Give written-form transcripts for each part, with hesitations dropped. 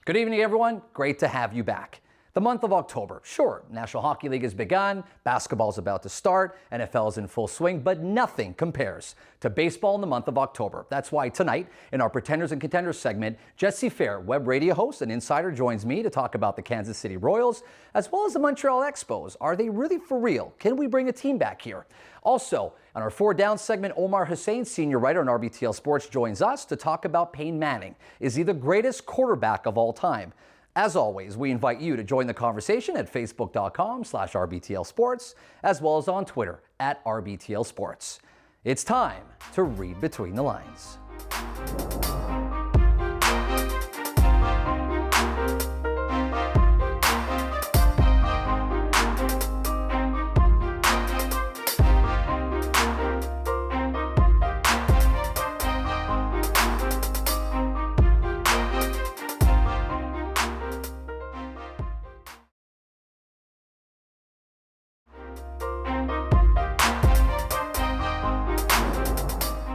Good evening, everyone. Great to have you back. The month of October. Sure, National Hockey League has begun, basketball's about to start, NFL is in full swing, but nothing compares to baseball in the month of October. That's why tonight, in our Pretenders and Contenders segment, Jesse Fair, web radio host and insider, joins me to talk about the Kansas City Royals, as well as the Montreal Expos. Are they really for real? Can we bring a team back here? Also, on our Four Down segment, Omar Hussein, senior writer on RBTL Sports, joins us to talk about Peyton Manning. Is he the greatest quarterback of all time? As always, we invite you to join the conversation at facebook.com/RBTL Sports, as well as on Twitter at RBTL Sports. It's time to read between the lines.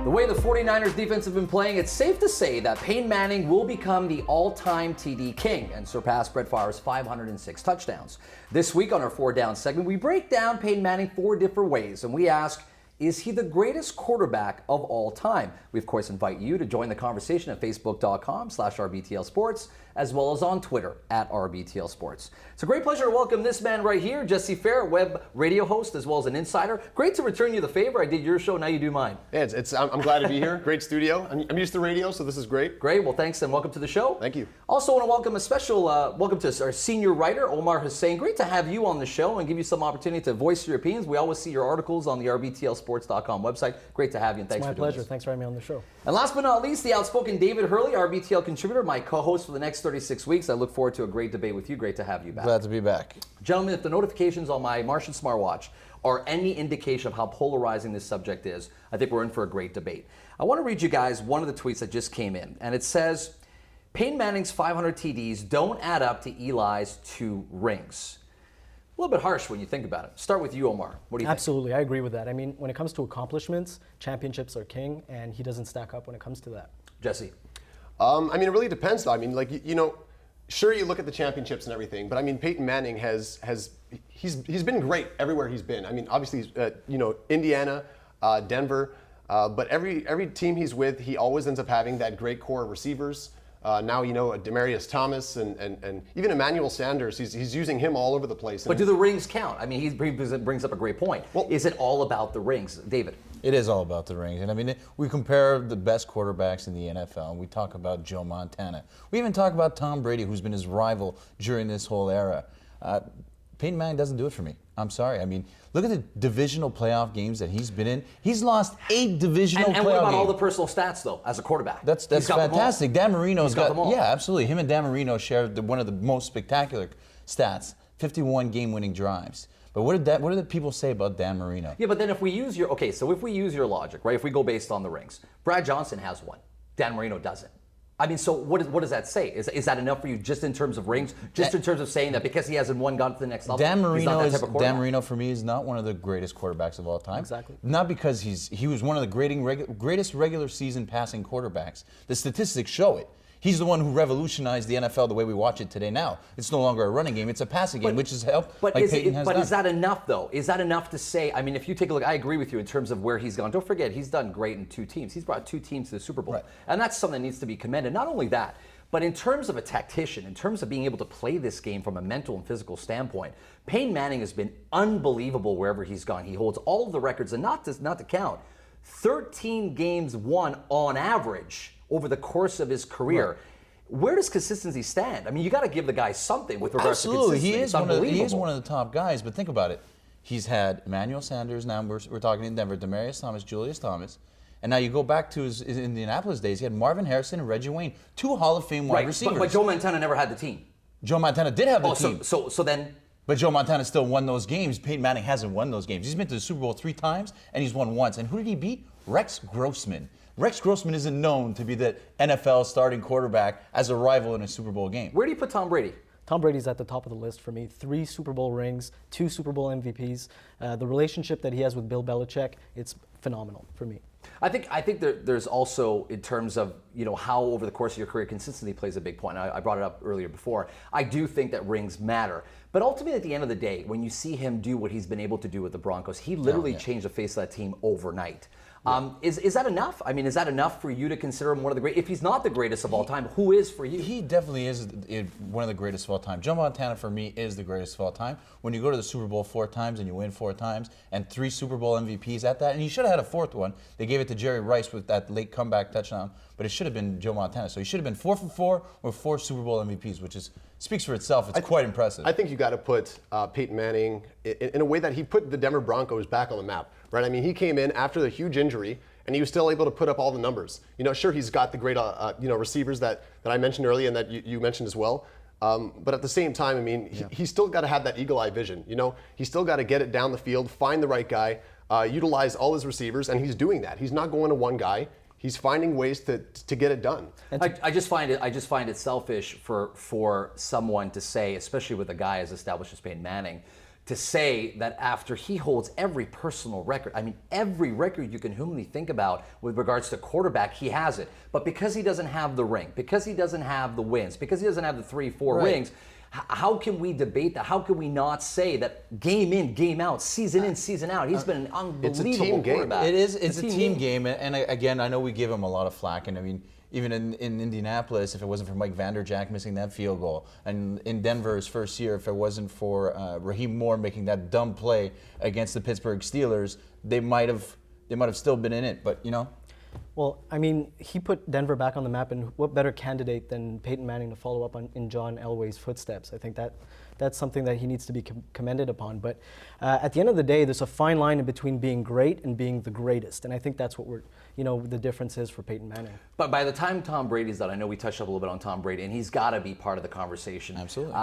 The way the 49ers defense have been playing, it's safe to say that Peyton Manning will become the all-time TD king and surpass Brett Favre's 506 touchdowns. This week on our Four Down segment, we break down Peyton Manning 4 different ways, and we ask, is he the greatest quarterback of all time? We, of course, invite you to join the conversation at facebook.com/RBTL Sports, as well as on Twitter at RBTL Sports. It's a great pleasure to welcome this man right here, Jesse Fair, web radio host, as well as an insider. Great to return you the favor. I did your show, now you do mine. Yeah, I'm glad to be here. Great studio. I'm used to radio, so this is great. Great. Well, thanks, and welcome to the show. Thank you. Also want to welcome a special welcome to our senior writer, Omar Hussein. Great to have you on the show and give you some opportunity to voice your opinions. We always see your articles on the RBTLsports.com website. Great to have you, and thanks for doing this. It's my pleasure. Thanks for having me on the show. And last but not least, the outspoken David Hurley, RBTL contributor, my co-host for the next 36 weeks. I look forward to a great debate with you. Great to have you back. Glad to be back. Gentlemen, if the notifications on my Martian smartwatch are any indication of how polarizing this subject is, I think we're in for a great debate. I want to read you guys one of the tweets that just came in, and it says, Peyton Manning's 500 TDs don't add up to Eli's 2 rings. A little bit harsh when you think about it. Start with you, Omar. What do you think? Absolutely, I agree with that. I mean, when it comes to accomplishments, championships are king, and he doesn't stack up when it comes to that. Jesse? I mean, it really depends, though. I mean, like, you know, sure, you look at the championships and everything, but I mean, Peyton Manning he's been great everywhere he's been. I mean, obviously, you know, Indiana, Denver, but every team he's with, he always ends up having that great core of receivers. Now, you know, Demarius Thomas and even Emmanuel Sanders, he's using him all over the place. But do the rings count? I mean, he brings up a great point. Well, is it all about the rings? David? It is all about the rings. And I mean, we compare the best quarterbacks in the NFL, and we talk about Joe Montana. We even talk about Tom Brady, who's been his rival during this whole era. Peyton Manning doesn't do it for me. I'm sorry. I mean, look at the divisional playoff games that he's been in. He's lost 8 divisional playoff games. And what about all the personal stats, though, as a quarterback? That's fantastic. Dan Marino's got them all. Yeah, absolutely. Him and Dan Marino share one of the most spectacular stats, 51 game-winning drives. But what did the people say about Dan Marino? Yeah, but then if we use your logic, right? If we go based on the rings, Brad Johnson has 1. Dan Marino doesn't. I mean, so what does that say? Is that enough for you just in terms of rings? Just in terms of saying that because he hasn't gone to the next level? Dan Marino for me is not one of the greatest quarterbacks of all time. Exactly. Not because he was one of the greatest regular season passing quarterbacks. The statistics show it. He's the one who revolutionized the NFL the way we watch it today now. It's no longer a running game, it's a passing game, which has helped like Peyton has done. But is that enough, though? Is that enough to say, I mean, if you take a look, I agree with you in terms of where he's gone. Don't forget, he's done great in 2 teams. He's brought 2 teams to the Super Bowl. Right. And that's something that needs to be commended. Not only that, but in terms of a tactician, in terms of being able to play this game from a mental and physical standpoint, Peyton Manning has been unbelievable wherever he's gone. He holds all of the records, and not to count, 13 games won on average over the course of his career. Right. Where does consistency stand? I mean, you got to give the guy something with regards to consistency. He is one of the top guys, but think about it. He's had Emmanuel Sanders, now we're talking in Denver, Demarius Thomas, Julius Thomas, and now you go back to his Indianapolis days, he had Marvin Harrison and Reggie Wayne, 2 Hall of Fame wide receivers. But Joe Montana never had the team. Joe Montana did have the team. So then... But Joe Montana still won those games. Peyton Manning hasn't won those games. He's been to the Super Bowl 3 times, and he's won once. And who did he beat? Rex Grossman. Rex Grossman isn't known to be the NFL starting quarterback as a rival in a Super Bowl game. Where do you put Tom Brady? Tom Brady's at the top of the list for me. 3 Super Bowl rings, 2 Super Bowl MVPs. The relationship that he has with Bill Belichick, it's phenomenal for me. I think there's also, in terms of how over the course of your career consistency plays a big point. I brought it up earlier before. I do think that rings matter, but ultimately at the end of the day, when you see him do what he's been able to do with the Broncos, he literally changed the face of that team overnight. Is that enough? I mean, is that enough for you to consider him one of the great? If he's not the greatest of all time, who is for you? He definitely is one of the greatest of all time. Joe Montana, for me, is the greatest of all time. When you go to the Super Bowl 4 times and you win 4 times, and 3 Super Bowl MVPs at that, and he should have had a 4th one. They gave it to Jerry Rice with that late comeback touchdown, but it should have been Joe Montana. So he should have been 4 for 4 or 4 Super Bowl MVPs, which speaks for itself. It's quite impressive. I think you got to put Peyton Manning in a way that he put the Denver Broncos back on the map, right? I mean, he came in after the huge injury, and he was still able to put up all the numbers. Sure, he's got the great receivers that I mentioned earlier and that you mentioned as well. But at the same time, I mean, he's still got to have that eagle-eye vision. He's still got to get it down the field, find the right guy, utilize all his receivers, and he's doing that. He's not going to one guy. He's finding ways to get it done. I just find it selfish for someone to say, especially with a guy as established as Peyton Manning, to say that after he holds every personal record, I mean, every record you can humanly think about with regards to quarterback, he has it. But because he doesn't have the ring, because he doesn't have the wins, because he doesn't have the 3-4 rings, how can we debate that? How can we not say that game in, game out, season in, season out, he's been an unbelievable quarterback. It's a team game. And again, I know we give him a lot of flack. And I mean, even in Indianapolis, if it wasn't for Mike Vanderjagt missing that field goal, and in Denver's first year, if it wasn't for Raheem Moore making that dumb play against the Pittsburgh Steelers, they might have still been in it. But Well, I mean, he put Denver back on the map, and what better candidate than Peyton Manning to follow up in John Elway's footsteps? I think that's something that he needs to be commended upon. But at the end of the day, there's a fine line in between being great and being the greatest, and I think that's what the difference is for Peyton Manning. But by the time Tom Brady's done, I know we touched up a little bit on Tom Brady, and he's got to be part of the conversation. Absolutely.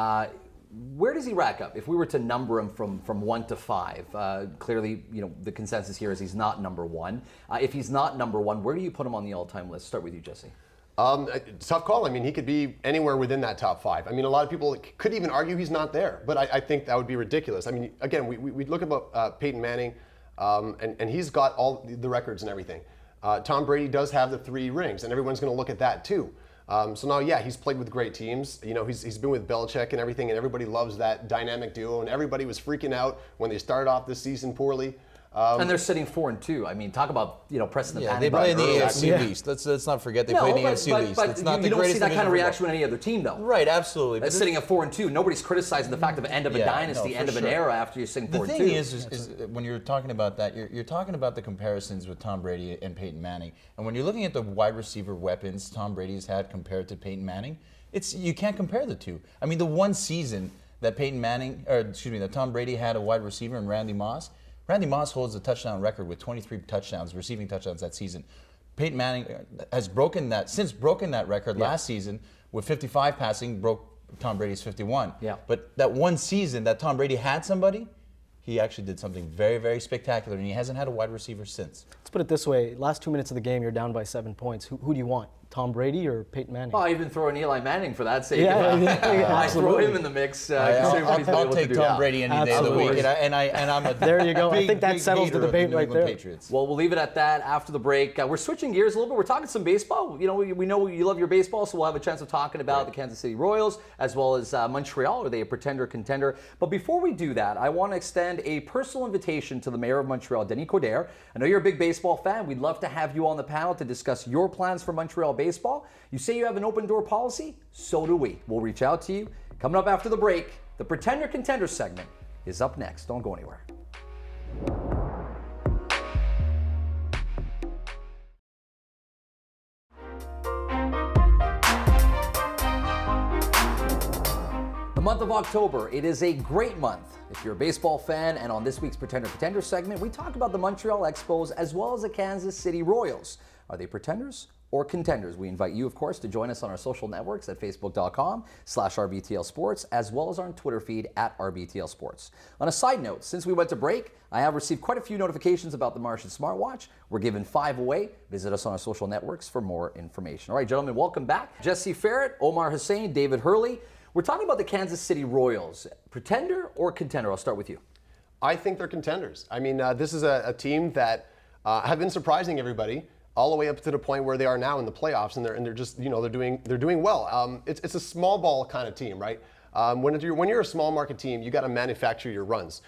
Where does he rack up? If we were to number him from 1 to 5, clearly, the consensus here is he's not number 1. If he's not number 1, where do you put him on the all-time list? Start with you, Jesse. Tough call. I mean, he could be anywhere within that top 5. I mean, a lot of people could even argue he's not there, but I think that would be ridiculous. I mean, again, we look at Peyton Manning, and he's got all the records and everything. Tom Brady does have the 3 rings, and everyone's going to look at that too. So now, he's played with great teams. He's been with Belichick and everything, and everybody loves that dynamic duo. And everybody was freaking out when they started off this season poorly. And they're sitting 4-2. I mean, talk about pressing the panic they play in the button. AFC least. Let's not forget they play in the AFC least. But it's not you the don't see greatest that kind of division reaction with any other team, though. Right, absolutely. But sitting at 4-2, nobody's criticizing the fact of the end of a dynasty, end of an era after you're sitting 4-2. The thing is when you're talking about that, you're talking about the comparisons with Tom Brady and Peyton Manning. And when you're looking at the wide receiver weapons Tom Brady's had compared to Peyton Manning, you can't compare the two. I mean, the one season that that Tom Brady had a wide receiver in Randy Moss holds the touchdown record with 23 touchdowns, receiving touchdowns that season. Peyton Manning has broken that record last season with 55 passing, broke Tom Brady's 51. Yeah. But that one season that Tom Brady had somebody, he actually did something very, very spectacular, and he hasn't had a wide receiver since. Let's put it this way. Last 2 minutes of the game, you're down by 7 points. Who do you want? Tom Brady or Peyton Manning? Oh, I even throw in Eli Manning for that sake. I throw him in the mix. I'll take Tom Brady any day of the week, and I'm a there you go. big, I think that settles the debate right there. Patriots. Well, we'll leave it at that after the break. We're switching gears a little bit. We're talking some baseball. We know you love your baseball, so we'll have a chance of talking about the Kansas City Royals as well as Montreal. Are they a pretender, contender? But before we do that, I want to extend a personal invitation to the mayor of Montreal, Denis Coderre. I know you're a big baseball fan. We'd love to have you on the panel to discuss your plans for Montreal baseball. You say you have an open door policy? So do we. We'll reach out to you. Coming up after the break, the Pretender Contender segment is up next. Don't go anywhere. The month of October, it is a great month. If you're a baseball fan, and on this week's Pretender Contender segment, we talk about the Montreal Expos as well as the Kansas City Royals. Are they pretenders or contenders? We invite you, of course, to join us on our social networks at facebook.com/RBTL Sports, as well as our Twitter feed at RBTL Sports. On a side note, since we went to break, I have received quite a few notifications about the Martian smartwatch. We're giving 5 away. Visit us on our social networks for more information. All right, gentlemen, welcome back. Jesse Ferret, Omar Hussein, David Hurley. We're talking about the Kansas City Royals. Pretender or contender? I'll start with you. I think they're contenders. I mean, this is a team that have been surprising everybody all the way up to the point where they are now in the playoffs, and they're just, you know, they're doing well. It's a small ball kind of team, right? When you're a small market team, you got to manufacture your runs.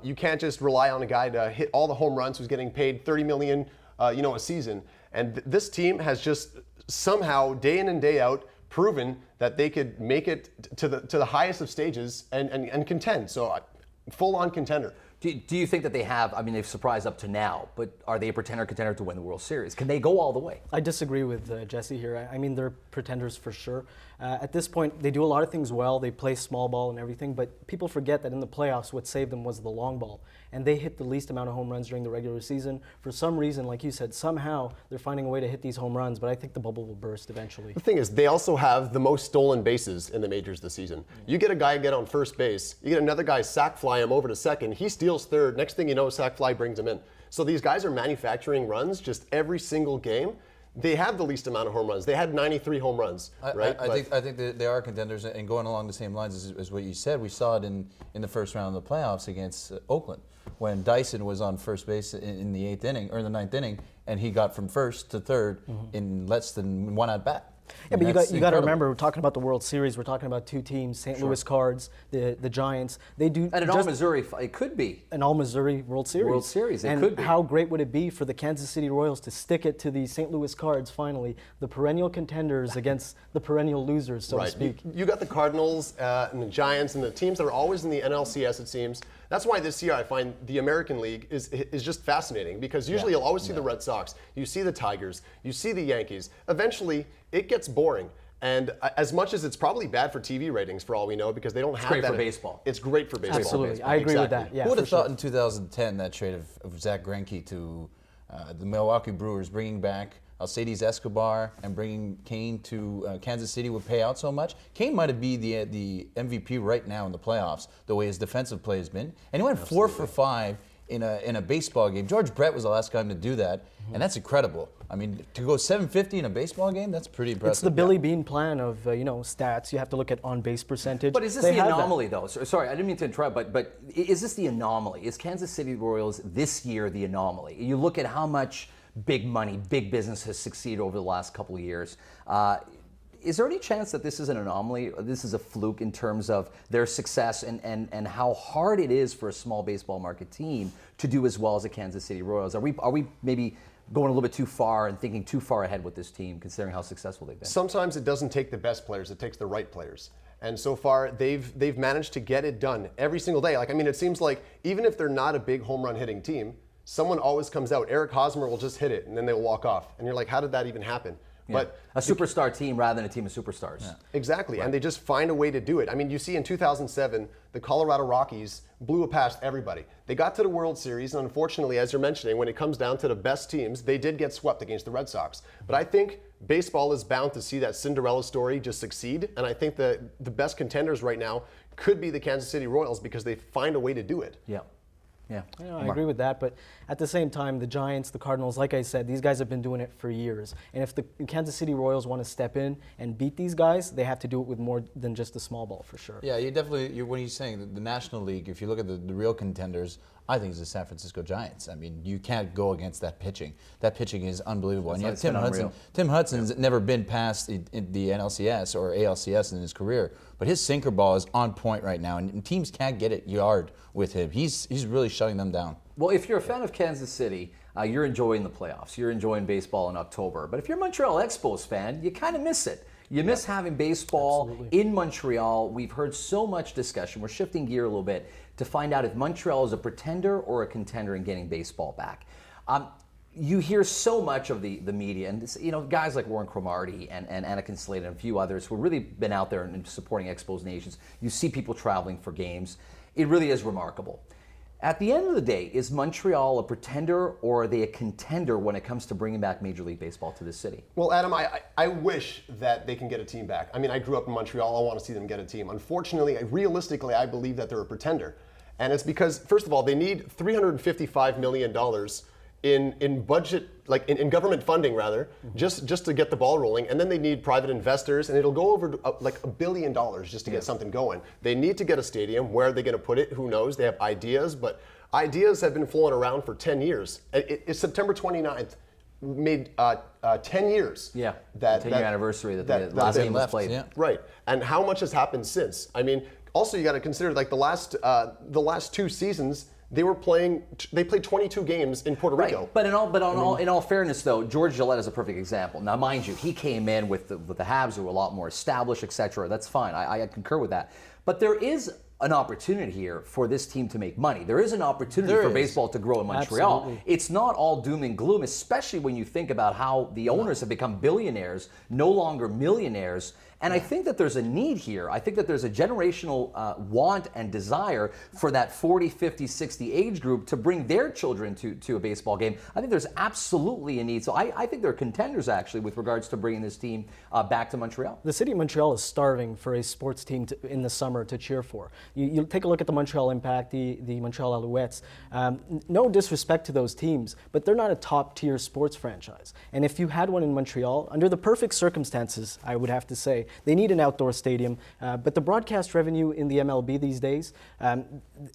You can't just rely on a guy to hit all the home runs who's getting paid $30 million, a season. And this team has just somehow, day in and day out, proven that they could make it to the highest of stages and contend. So, full-on contender. Do you think that they have, I mean, they've surprised up to now, but are they a contender to win the World Series? Can they go all the way? I disagree with Jesse here. I mean, they're pretenders for sure. At this point, they do a lot of things well. They play small ball and everything, but people forget that in the playoffs, what saved them was the long ball. And they hit the least amount of home runs during the regular season. For some reason, like you said, somehow they're finding a way to hit these home runs, but I think the bubble will burst eventually. The thing is, they also have the most stolen bases in the majors this season. You get a guy get on first base, you get another guy sack fly him over to second, he steals third, next thing you know, sack fly brings him in. So these guys are manufacturing runs just every single game. They have the least amount of home runs. They had 93 home runs, right? I think they are contenders, and going along the same lines as what you said, we saw it in the first round of the playoffs against Oakland, when Dyson was on first base in the eighth inning, or the ninth inning, and he got from first to third in less than one at bat. Yeah, but you got to remember, we're talking about the World Series. We're talking about two teams, St. Louis Cards, the Giants. They do and an all-Missouri, it could be. An all-Missouri World Series. World Series, it and could be. How great would it be for the Kansas City Royals to stick it to the St. Louis Cards finally, the perennial contenders against the perennial losers, so to speak. You got the Cardinals and the Giants and the teams that are always in the NLCS, it seems. That's why this year I find the American League is just fascinating, because usually you'll always see the Red Sox, you see the Tigers, you see the Yankees. Eventually, it gets boring. And as much as it's probably bad for TV ratings, for all we know, because they don't have that. It's great for baseball. It's great for baseball. Absolutely, I agree with that. Yeah, who would have thought in 2010 that trade of Zach Greinke to the Milwaukee Brewers, bringing back Alcides Escobar and bringing Kane to Kansas City would pay out so much? Kane might be the MVP right now in the playoffs, the way his defensive play has been. And he went 4 for 5 in a baseball game. George Brett was the last guy to do that, and that's incredible. I mean, to go 750 in a baseball game, that's pretty impressive. It's the Billy Bean plan of stats. You have to look at on-base percentage. But is this the anomaly, though? Sorry, I didn't mean to interrupt, but is this the anomaly? Is Kansas City Royals this year the anomaly? You look at how much big money, big business has succeeded over the last couple of years. Is there any chance that this is an anomaly, or this is a fluke in terms of their success and how hard it is for a small baseball market team to do as well as the Kansas City Royals? Are we maybe going a little bit too far and thinking too far ahead with this team, considering how successful they've been? Sometimes it doesn't take the best players, it takes the right players. And so far, they've managed to get it done every single day. Like, I mean, it seems like even if they're not a big home run hitting team, someone always comes out. Eric Hosmer will just hit it, and then they'll walk off. And you're like, how did that even happen? Yeah. But a superstar team rather than a team of superstars. Yeah. Exactly, right. And they just find a way to do it. I mean, you see in 2007, the Colorado Rockies blew it past everybody. They got to the World Series, and unfortunately, as you're mentioning, when it comes down to the best teams, they did get swept against the Red Sox. But I think baseball is bound to see that Cinderella story just succeed, and I think the best contenders right now could be the Kansas City Royals, because they find a way to do it. Yeah. Yeah, I agree with that, but at the same time, the Giants, the Cardinals, like I said, these guys have been doing it for years. And if the Kansas City Royals want to step in and beat these guys, they have to do it with more than just the small ball, for sure. Yeah, when you're saying the National League, if you look at the real contenders, I think it's the San Francisco Giants. I mean, you can't go against that pitching. That pitching is unbelievable. And you have Tim Hudson. Tim Hudson's never been past the NLCS or ALCS in his career, but his sinker ball is on point right now, and teams can't get it yard with him. He's really shutting them down. Well, if you're a fan of Kansas City, you're enjoying the playoffs. You're enjoying baseball in October. But if you're a Montreal Expos fan, you kind of miss it. You miss having baseball in Montreal. We've heard so much discussion. We're shifting gear a little bit to find out if Montreal is a pretender or a contender in getting baseball back. You hear so much of the media, and this, guys like Warren Cromartie and Anakin Slade and a few others who have really been out there and supporting Expos Nations. You see people traveling for games. It really is remarkable. At the end of the day, is Montreal a pretender or are they a contender when it comes to bringing back Major League Baseball to this city? Well, Adam, I wish that they can get a team back. I mean, I grew up in Montreal. I want to see them get a team. Unfortunately, realistically, I believe that they're a pretender. And it's because, first of all, they need $355 million in budget, like in government funding rather, just to get the ball rolling, and then they need private investors, and it'll go over like $1 billion just to get something going. They need to get a stadium. Where are they going to put it? Who knows? They have ideas, but ideas have been flowing around for 10 years. It's September 29th. Made 10 years. Yeah, that 10-year anniversary that the last game was played. Yeah. Right, and how much has happened since? I mean, also you got to consider like the last 2 seasons they played 22 games in Puerto Rico. Right. But in all fairness, though, George Gillette is a perfect example. Now, mind you, he came in with the Habs who were a lot more established, etc. That's fine. I concur with that. But there is an opportunity here for this team to make money. There is an opportunity for baseball to grow in Montreal. Absolutely. It's not all doom and gloom, especially when you think about how the owners have become billionaires, no longer millionaires. And I think that there's a need here. I think that there's a generational want and desire for that 40, 50, 60 age group to bring their children to a baseball game. I think there's absolutely a need. So I think they're contenders, actually, with regards to bringing this team back to Montreal. The city of Montreal is starving for a sports team in the summer to cheer for. You take a look at the Montreal Impact, the Montreal Alouettes. No disrespect to those teams, but they're not a top-tier sports franchise. And if you had one in Montreal, under the perfect circumstances, I would have to say, they need an outdoor stadium. But the broadcast revenue in the MLB these days,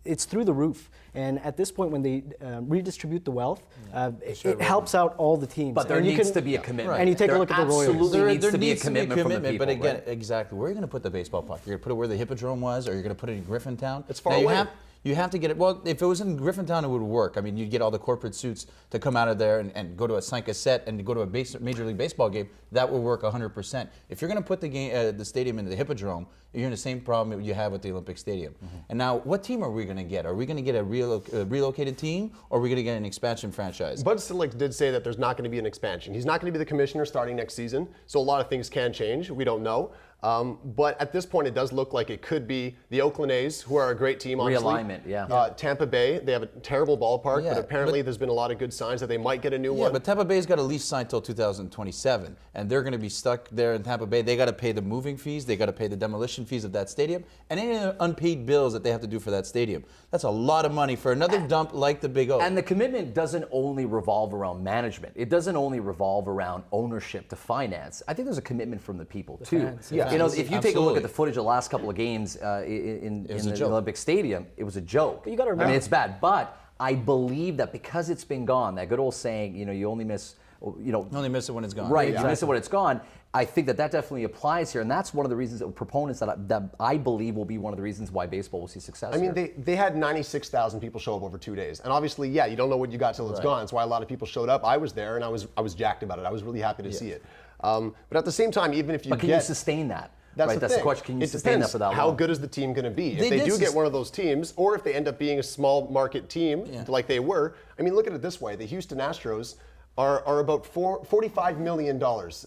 it's through the roof. And at this point, when they redistribute the wealth, it helps out all the teams. But there needs to be a commitment. And you take a look at the Royals. Absolutely needs to be a commitment from the people. But again, exactly, where are you going to put the baseball puck? You're going to put it where the Hippodrome was, or you're going to put it in Griffintown? It's far away. You have to get it. Well, if it was in Griffintown, it would work. I mean, you'd get all the corporate suits to come out of there and go to a 5 cassette and go to a Major League Baseball game. That would work 100%. If you're going to put the stadium into the Hippodrome, you're in the same problem you have with the Olympic Stadium. Mm-hmm. And now, what team are we going to get? Are we going to get a relocated team, or are we going to get an expansion franchise? Bud Selig did say that there's not going to be an expansion. He's not going to be the commissioner starting next season, so a lot of things can change. We don't know. But at this point, it does look like it could be the Oakland A's, who are a great team, honestly. Realignment, yeah. Tampa Bay, they have a terrible ballpark, Yeah, but apparently there's been a lot of good signs that they might get a new Yeah, one. but Tampa Bay's got a lease signed till 2027, and they're going to be stuck there in Tampa Bay. They got to pay the moving fees, they got to pay the demolition fees of that stadium, and any unpaid bills that they have to do for that stadium. That's a lot of money for another dump like the Big O. And the commitment doesn't only revolve around management. It doesn't only revolve around ownership to finance. I think there's a commitment from the people too. fans, You know, if you take a look at the Absolutely. footage of the last couple of games in was a the joke. Olympic Stadium, it was a joke. But you gotta I mean, remember- it's bad, but I believe that because it's been gone, that good old saying, you know, you only miss, you know, You only miss it when it's gone. right, you miss it when it's gone. I think that definitely applies here, and that's one of the reasons that proponents that I believe will be one of the reasons why baseball will see success. I mean, here. they had 96,000 people show up over 2 days, and obviously, yeah, you don't know what you got till it's gone. That's why a lot of people showed up. I was there, and I was jacked about it. I was really happy to see it. But at the same time, even if you But can you sustain that? That's right, the that's thing. the question. Can you it sustain depends that for that long? How good is the team going to be? If they do get one of those teams, or if they end up being a small market team like they were, I mean, look at it this way: the Houston Astros are about $45 million.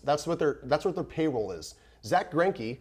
That's what their payroll is. Zach Greinke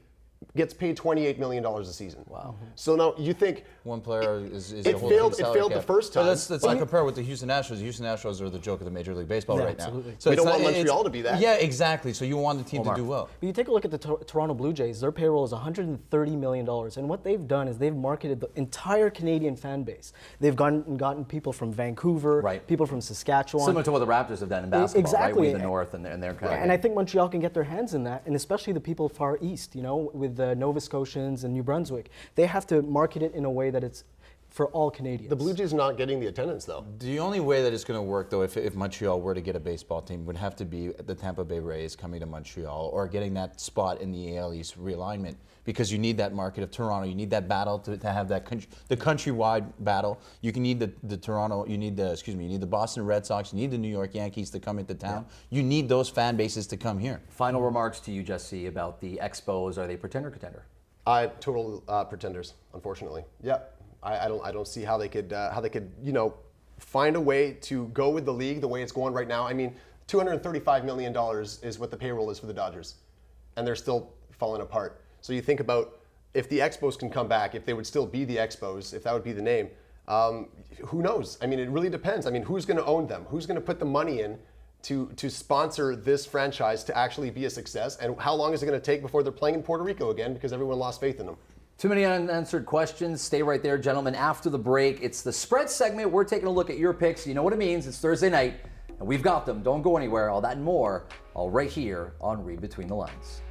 gets paid $28 million a season. Wow. So now you think One player is it a whole failed. different It failed salary the cap. first time. But let's but- not compare with the Houston Astros. The Houston Astros are the joke of the Major League Baseball Yeah, right absolutely. now. So We it's don't not- want Montreal it's- to be that. Yeah, exactly. So you want the team to do well. But you take a look at the Toronto Blue Jays, their payroll is $130 million. And what they've done is they've marketed the entire Canadian fan base. They've gotten people from Vancouver, Right. people from Saskatchewan. Similar to what the Raptors have done in basketball, exactly. right? We the North and their kind of. And I think Montreal can get their hands in that, and especially the people far east, you know, with the Nova Scotians and New Brunswick. They have to market it in a way that it's for all Canadians. The Blue Jays are not getting the attendance though. The only way that it's going to work, though, if Montreal were to get a baseball team, would have to be the Tampa Bay Rays coming to Montreal or getting that spot in the AL East realignment, because you need that market of Toronto. You need that battle to have that the countrywide battle. You can need the Toronto. You need the Boston Red Sox. You need the New York Yankees to come into town. You need those fan bases to come here. Final remarks to you, Jesse, about the Expos. Are they pretender contender? Total pretenders, unfortunately. Yeah, I don't see how they could find a way to go with the league the way it's going right now. I mean, $235 million is what the payroll is for the Dodgers, and they're still falling apart. So you think about if the Expos can come back, if they would still be the Expos, if that would be the name. Who knows? I mean, it really depends. I mean, who's going to own them? Who's going to put the money in to sponsor this franchise to actually be a success? And how long is it going to take before they're playing in Puerto Rico again because everyone lost faith in them? Too many unanswered questions. Stay right there, gentlemen. After the break, it's the spread segment. We're taking a look at your picks. You know what it means. It's Thursday night, and we've got them. Don't go anywhere. All that and more, all right here on Reid Between the Lines.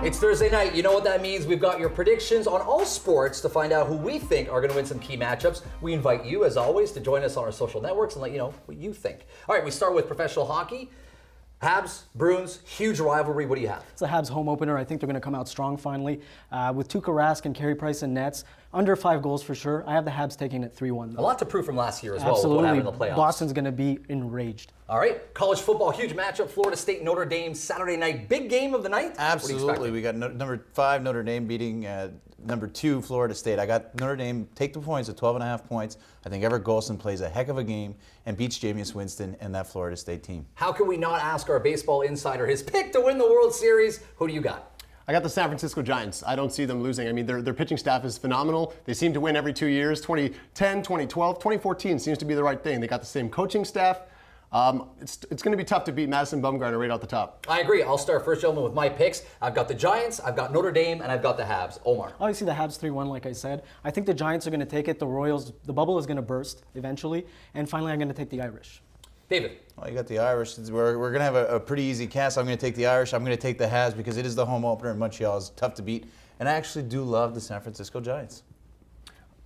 It's Thursday night. You know what that means. We've got your predictions on all sports to find out who we think are going to win some key matchups. We invite you, as always, to join us on our social networks and let you know what you think. All right, we start with professional hockey. Habs, Bruins, huge rivalry. What do you have? It's a Habs home opener. I think they're going to come out strong finally. With Tuukka Rask and Carey Price in nets, under 5 goals for sure. I have the Habs taking it 3-1. A lot to prove from last year as well. Absolutely. With what happened in the playoffs. Boston's going to be enraged. All right, college football, huge matchup. Florida State, Notre Dame, Saturday night. Big game of the night? Absolutely. We got number 5 Notre Dame beating number 2 Florida State. I got Notre Dame take the points at 12.5 points. I think Everett Golson plays a heck of a game and beats Jameis Winston and that Florida State team. How can we not ask our baseball insider his pick to win the World Series? Who do you got? I got the San Francisco Giants. I don't see them losing. I mean, their pitching staff is phenomenal. They seem to win every 2 years. 2010, 2012, 2014 seems to be the right thing. They got the same coaching staff. It's going to be tough to beat Madison Bumgarner right out the top. I agree. I'll start first, gentlemen, with my picks. I've got the Giants, I've got Notre Dame, and I've got the Habs. Omar. Obviously, the Habs 3-1, like I said. I think the Giants are going to take it. The Royals, the bubble is going to burst eventually. And finally, I'm going to take the Irish. David. Well, you got the Irish. We're going to have a pretty easy cast. I'm going to take the Irish. I'm going to take the Habs because it is the home opener in Montreal. It's tough to beat. And I actually do love the San Francisco Giants.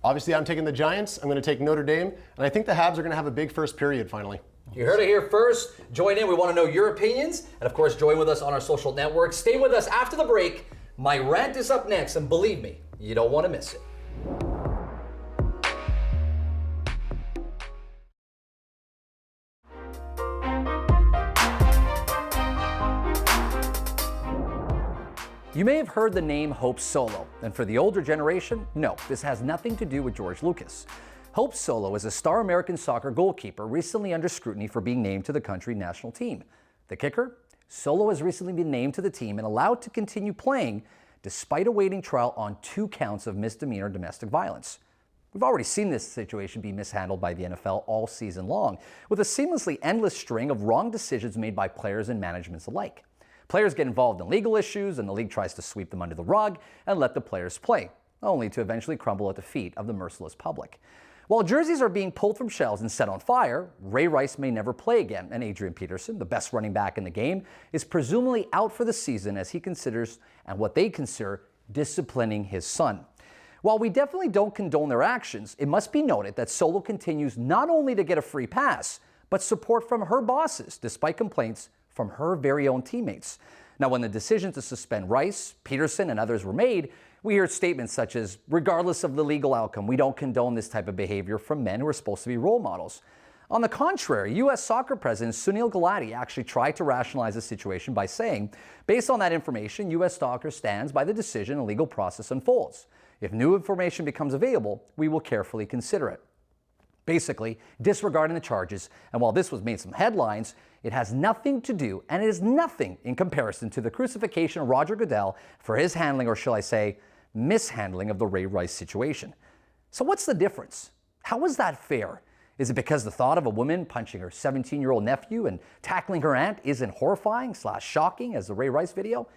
Obviously, I'm taking the Giants. I'm going to take Notre Dame. And I think the Habs are going to have a big first period finally. You heard it here first. Join in. We want to know your opinions. And of course, join with us on our social networks. Stay with us after the break. My rant is up next. And believe me, you don't want to miss it. You may have heard the name Hope Solo, and for the older generation, no, this has nothing to do with George Lucas. Hope Solo is a star American soccer goalkeeper recently under scrutiny for being named to the country national team. The kicker? Solo has recently been named to the team and allowed to continue playing despite awaiting trial on 2 counts of misdemeanor domestic violence. We've already seen this situation be mishandled by the NFL all season long, with a seamlessly endless string of wrong decisions made by players and managements alike. Players get involved in legal issues, and the league tries to sweep them under the rug and let the players play, only to eventually crumble at the feet of the merciless public. While jerseys are being pulled from shelves and set on fire, Ray Rice may never play again, and Adrian Peterson, the best running back in the game, is presumably out for the season as he considers, and what they consider, disciplining his son. While we definitely don't condone their actions, it must be noted that Solo continues not only to get a free pass, but support from her bosses, despite complaints from her very own teammates. Now, when the decision to suspend Rice, Peterson, and others were made, we hear statements such as, regardless of the legal outcome, we don't condone this type of behavior from men who are supposed to be role models. On the contrary, U.S. Soccer President Sunil Gulati actually tried to rationalize the situation by saying, based on that information, U.S. Soccer stands by the decision and legal process unfolds. If new information becomes available, we will carefully consider it. Basically, disregarding the charges, and while this was made some headlines, it has nothing to do, and it is nothing in comparison to the crucifixion of Roger Goodell for his handling, or shall I say, mishandling of the Ray Rice situation. So what's the difference? How is that fair? Is it because the thought of a woman punching her 17-year-old nephew and tackling her aunt isn't horrifying / shocking as the Ray Rice video?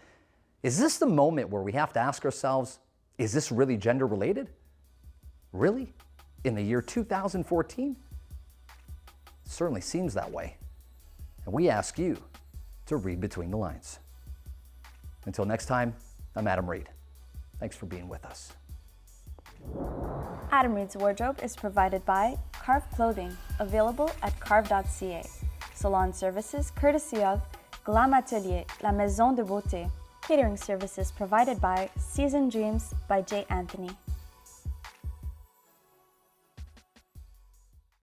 Is this the moment where we have to ask ourselves, is this really gender related? Really? In the year 2014? It certainly seems that way. And we ask you to read between the lines. Until next time, I'm Adam Reid. Thanks for being with us. Adam Reid's wardrobe is provided by Carve Clothing, available at carve.ca. Salon services courtesy of Glam Atelier, La Maison de Beauté. Catering services provided by Season Dreams by J. Anthony.